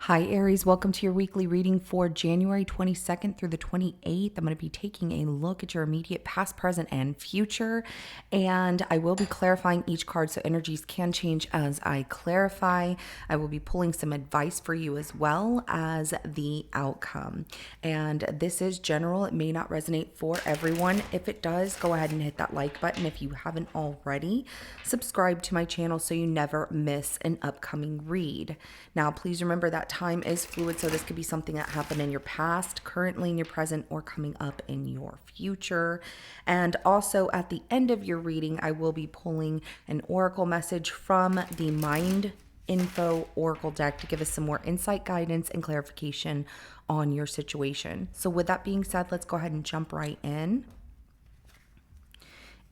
Hi, Aries. Welcome to your weekly reading for January 22nd through the 28th. I'm going to be taking a look at your immediate past, present, and future. And I will be clarifying each card so energies can change as I clarify. I will be pulling some advice for you as well as the outcome. And this is general. It may not resonate for everyone. If it does, go ahead and hit that like button. If you haven't already, subscribe to my channel so you never miss an upcoming read. Now, please remember that time is fluid, so this could be something that happened in your past, currently in your present, or coming up in your future. And also at the end of your reading, I will be pulling an oracle message from the Mind Info Oracle deck to give us some more insight, guidance, and clarification on your situation. So with that being said, let's go ahead and jump right in.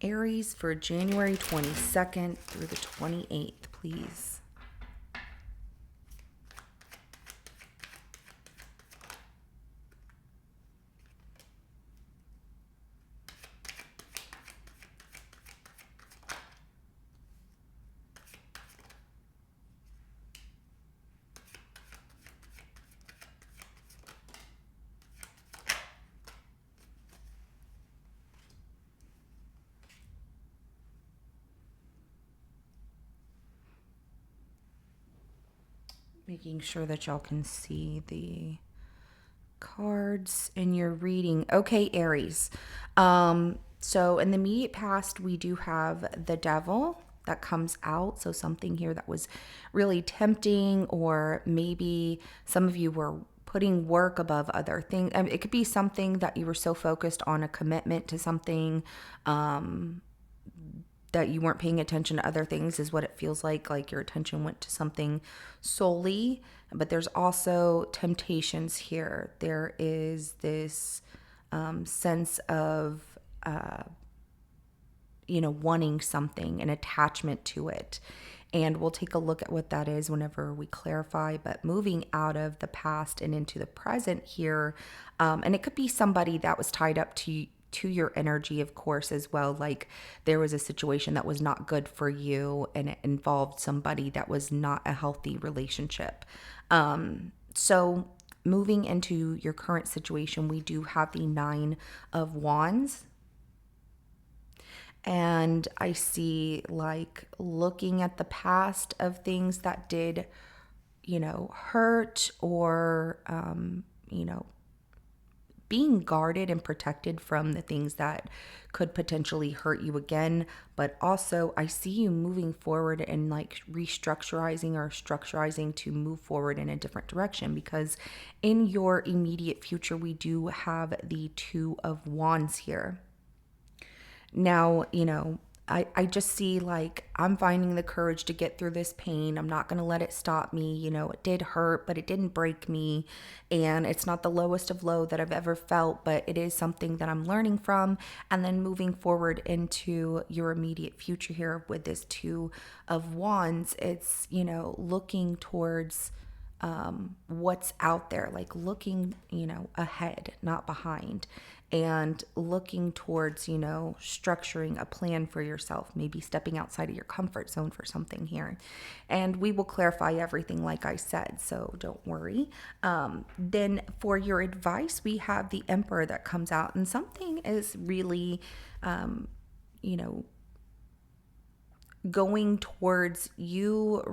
Aries for January 22nd through the 28th, please. Making sure that y'all can see the cards in your reading. Okay, Aries. So in the immediate past, we do have the devil that comes out. So something here that was really tempting, or maybe some of you were putting work above other things. I mean, it could be something that you were so focused on a commitment to something, that you weren't paying attention to other things is what it feels like your attention went to something solely. But there's also temptations here. There is this sense of wanting something, an attachment to it. And we'll take a look at what that is whenever we clarify. But moving out of the past and into the present here, and it could be somebody that was tied up to your energy, of course, as well. Like there was a situation that was not good for you and it involved somebody that was not a healthy relationship. So moving into your current situation, we do have the Nine of Wands. And I see like looking at the past of things that did, hurt, or, being guarded and protected from the things that could potentially hurt you again. But also I see you moving forward and like restructurizing or structurizing to move forward in a different direction, because in your immediate future, we do have the Two of Wands here. Now, I just see like I'm finding the courage to get through this pain. I'm not going to let it stop me. It did hurt, but it didn't break me. And it's not the lowest of low that I've ever felt, but it is something that I'm learning from. And then moving forward into your immediate future here with this Two of Wands, it's, looking towards what's out there, like looking, ahead, not behind, and looking towards, structuring a plan for yourself, maybe stepping outside of your comfort zone for something here. And we will clarify everything, like I said, so don't worry. Then for your advice, we have the Emperor that comes out, and something is really, you know, going towards you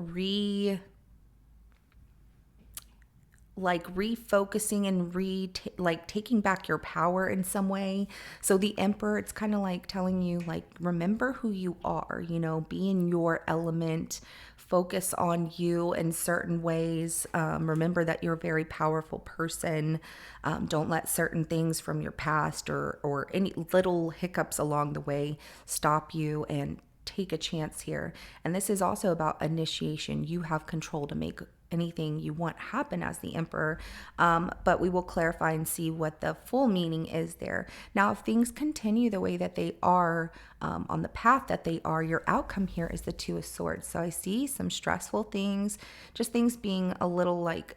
refocusing and taking back your power in some way. So the Emperor, it's kind of like telling you, like, remember who you are, be in your element, focus on you in certain ways. Remember that you're a very powerful person. Don't let certain things from your past or any little hiccups along the way stop you, and take a chance here. And this is also about initiation. You have control to make anything you want happen as the Emperor. But we will clarify and see what the full meaning is there. Now, if things continue the way that they are, on the path that they are, your outcome here is the Two of Swords. So I see some stressful things, just things being a little like,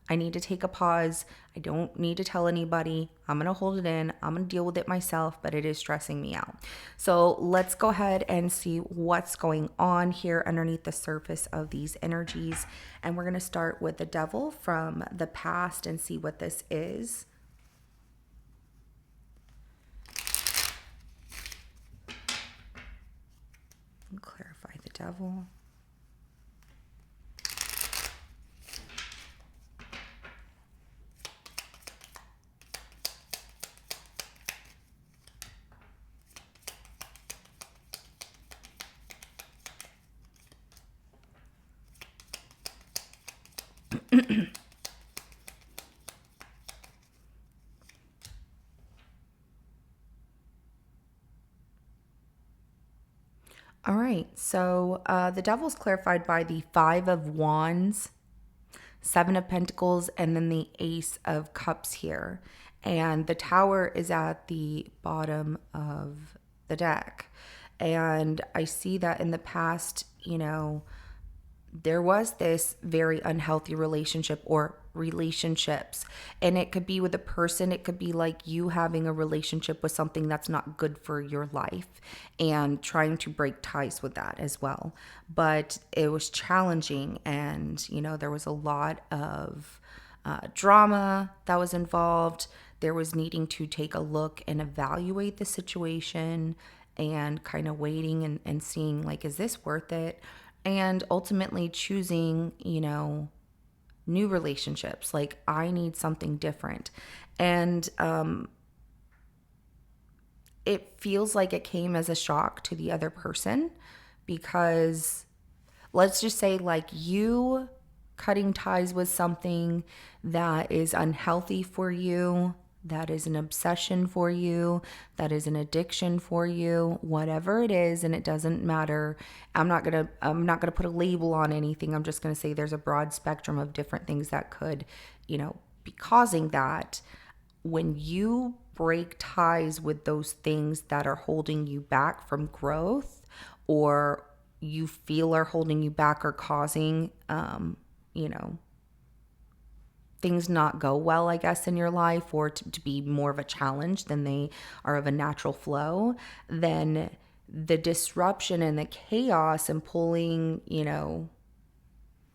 I need to take a pause. I don't need to tell anybody. I'm going to hold it in. I'm going to deal with it myself, but it is stressing me out. So let's go ahead and see what's going on here underneath the surface of these energies. And we're going to start with the devil from the past and see what this is. Clarify the devil. All right, so the devil's clarified by the Five of Wands, Seven of Pentacles, and then the Ace of Cups here. And the Tower is at the bottom of the deck. And I see that in the past, there was this very unhealthy relationship or relationships. And it could be with a person, it could be like you having a relationship with something that's not good for your life and trying to break ties with that as well. But it was challenging, and there was a lot of drama that was involved. There was needing to take a look and evaluate the situation and kind of waiting and seeing, like, is this worth it? And ultimately choosing, new relationships. Like, I need something different. And it feels like it came as a shock to the other person, because let's just say, like, you cutting ties with something that is unhealthy for you, that is an obsession for you, that is an addiction for you, whatever it is. And it doesn't matter. I'm not going to put a label on anything. I'm just going to say there's a broad spectrum of different things that could, be causing that. When you break ties with those things that are holding you back from growth, or you feel are holding you back or causing, things not go well, I guess, in your life, or to be more of a challenge than they are of a natural flow, then the disruption and the chaos and pulling,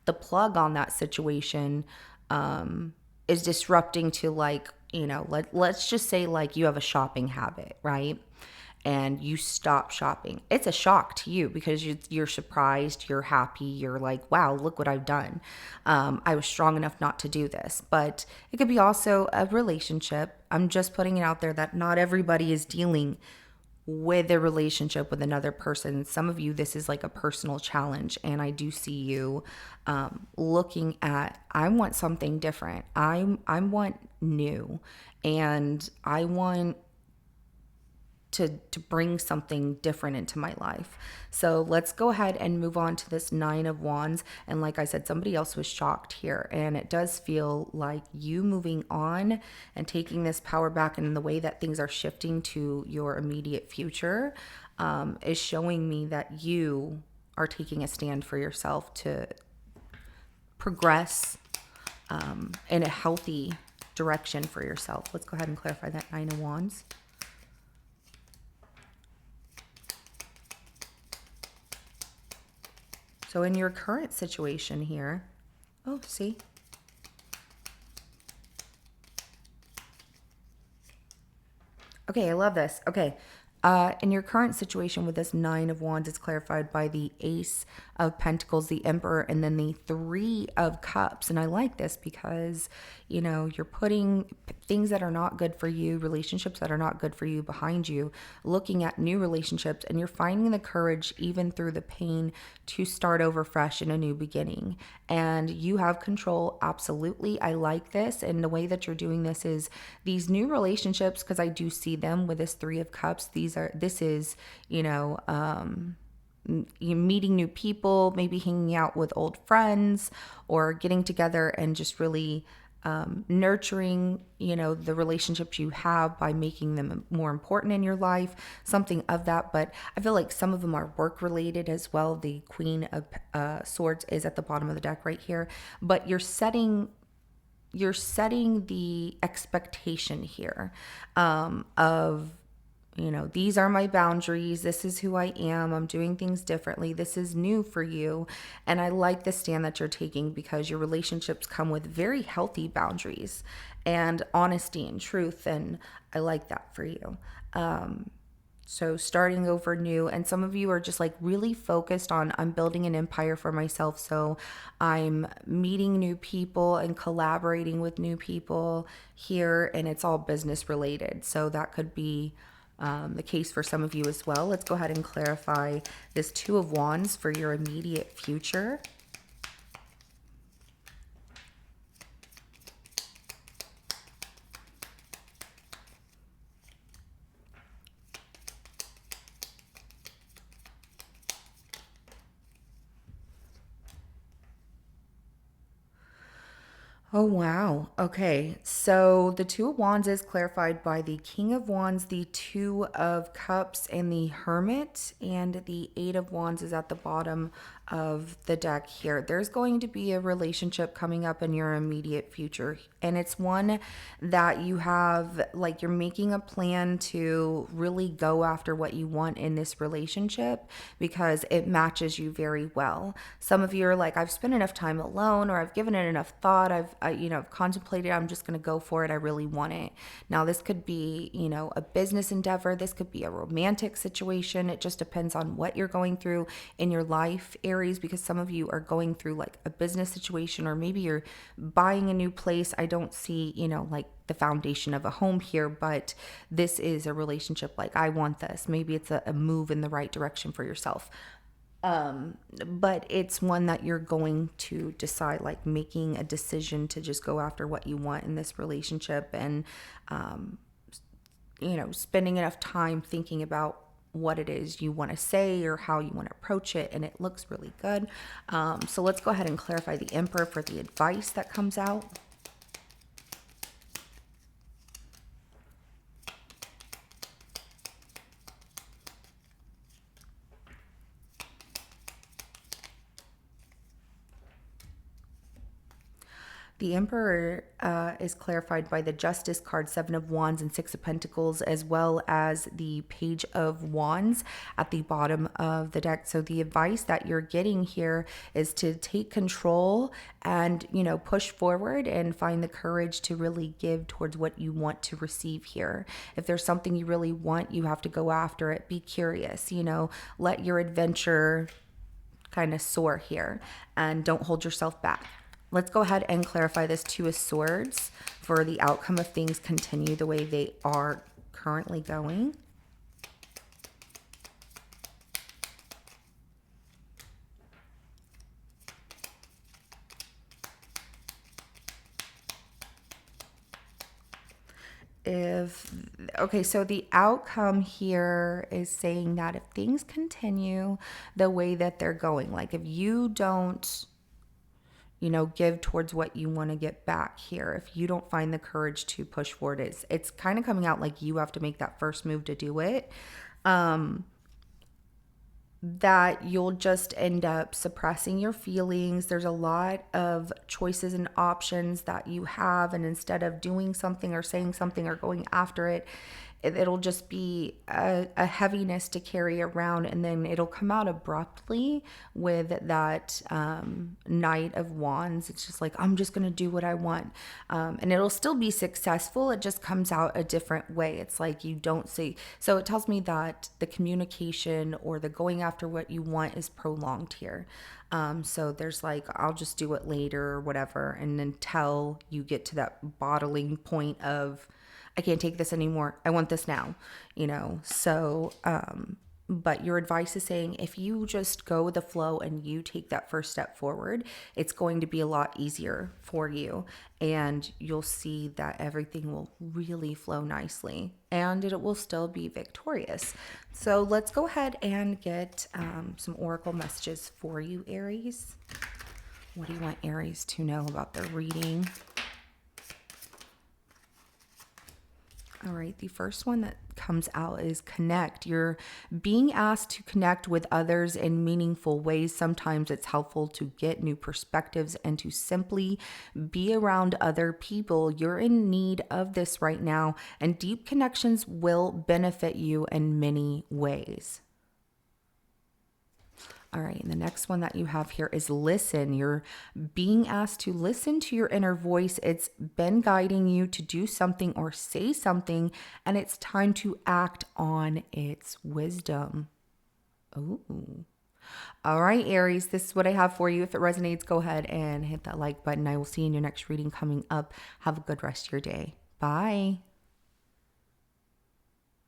the plug on that situation is disrupting to, like, let's just say, like, you have a shopping habit, right? And you stop shopping. It's a shock to you because you're surprised, you're happy, you're like, wow, look what I've done. I was strong enough not to do this. But it could be also a relationship. I'm just putting it out there that not everybody is dealing with a relationship with another person. Some of you, this is like a personal challenge. And I do see you looking at, I want something different. I want new. And I want to bring something different into my life. So let's go ahead and move on to this Nine of Wands. And like I said, somebody else was shocked here, and it does feel like you moving on and taking this power back, and the way that things are shifting to your immediate future is showing me that you are taking a stand for yourself to progress in a healthy direction for yourself. Let's go ahead and clarify that Nine of Wands. So in your current situation here, oh, see? Okay, I love this. Okay. In your current situation with this Nine of Wands, it's clarified by the Ace of Pentacles, the Emperor, and then the Three of Cups. And I like this because, you're putting things that are not good for you, relationships that are not good for you behind you, looking at new relationships, and you're finding the courage, even through the pain, to start over fresh in a new beginning. And you have control. Absolutely. I like this. And the way that you're doing this is these new relationships, because I do see them with this Three of Cups. This is, you meeting new people, maybe hanging out with old friends, or getting together and just really nurturing, the relationships you have by making them more important in your life, something of that. But I feel like some of them are work related as well. The Queen of Swords is at the bottom of the deck right here, but you're setting you're setting the expectation here of, these are my boundaries. This is who I am. I'm doing things differently. This is new for you. And I like the stand that you're taking because your relationships come with very healthy boundaries and honesty and truth. And I like that for you. So starting over new, and some of you are just like really focused on I'm building an empire for myself. So I'm meeting new people and collaborating with new people here, and it's all business related. So that could be the case for some of you as well. Let's go ahead and clarify this Two of Wands for your immediate future. Oh, wow. Okay. So the Two of Wands is clarified by the King of Wands, the Two of Cups, and the Hermit. And the Eight of Wands is at the bottom of the deck here. There's going to be a relationship coming up in your immediate future. And it's one that you have, like, you're making a plan to really go after what you want in this relationship because it matches you very well. Some of you are like, I've spent enough time alone, or I've given it enough thought. I've contemplated, I'm just going to go for it. I really want it. Now, this could be, a business endeavor. This could be a romantic situation. It just depends on what you're going through in your life, Aries, because some of you are going through like a business situation, or maybe you're buying a new place. I don't see, like the foundation of a home here, but this is a relationship like, I want this. Maybe it's a move in the right direction for yourself. But it's one that you're going to decide, like making a decision to just go after what you want in this relationship, and spending enough time thinking about what it is you want to say or how you want to approach it, and it looks really good. So let's go ahead and clarify the Emperor for the advice that comes out. The Emperor is clarified by the Justice card, Seven of Wands, and Six of Pentacles, as well as the Page of Wands at the bottom of the deck. So the advice that you're getting here is to take control and, push forward and find the courage to really give towards what you want to receive here. If there's something you really want, you have to go after it. Be curious, let your adventure kind of soar here, and don't hold yourself back. Let's go ahead and clarify this Two of Swords for the outcome if things continue the way they are currently going. So the outcome here is saying that if things continue the way that they're going, like if you don't give towards what you want to get back here, if you don't find the courage to push forward, it's kind of coming out like you have to make that first move to do it. That you'll just end up suppressing your feelings. There's a lot of choices and options that you have, and instead of doing something or saying something or going after it, it'll just be a heaviness to carry around, and then it'll come out abruptly with that Knight of Wands. It's just like, I'm just going to do what I want, and it'll still be successful. It just comes out a different way. It's like you don't see. So it tells me that the communication or the going after what you want is prolonged here. So there's like, I'll just do it later or whatever, and until you get to that bottling point of, I can't take this anymore. I want this now, So, but your advice is saying if you just go with the flow and you take that first step forward, it's going to be a lot easier for you, and you'll see that everything will really flow nicely, and it will still be victorious. So let's go ahead and get some oracle messages for you, Aries. What do you want Aries to know about their reading? All right, the first one that comes out is connect. You're being asked to connect with others in meaningful ways. Sometimes it's helpful to get new perspectives and to simply be around other people. You're in need of this right now, and deep connections will benefit you in many ways. All right, and the next one that you have here is listen. You're being asked to listen to your inner voice. It's been guiding you to do something or say something, and it's time to act on its wisdom. Ooh. All right, Aries, this is what I have for you. If it resonates, go ahead and hit that like button. I will see you in your next reading coming up. Have a good rest of your day. Bye.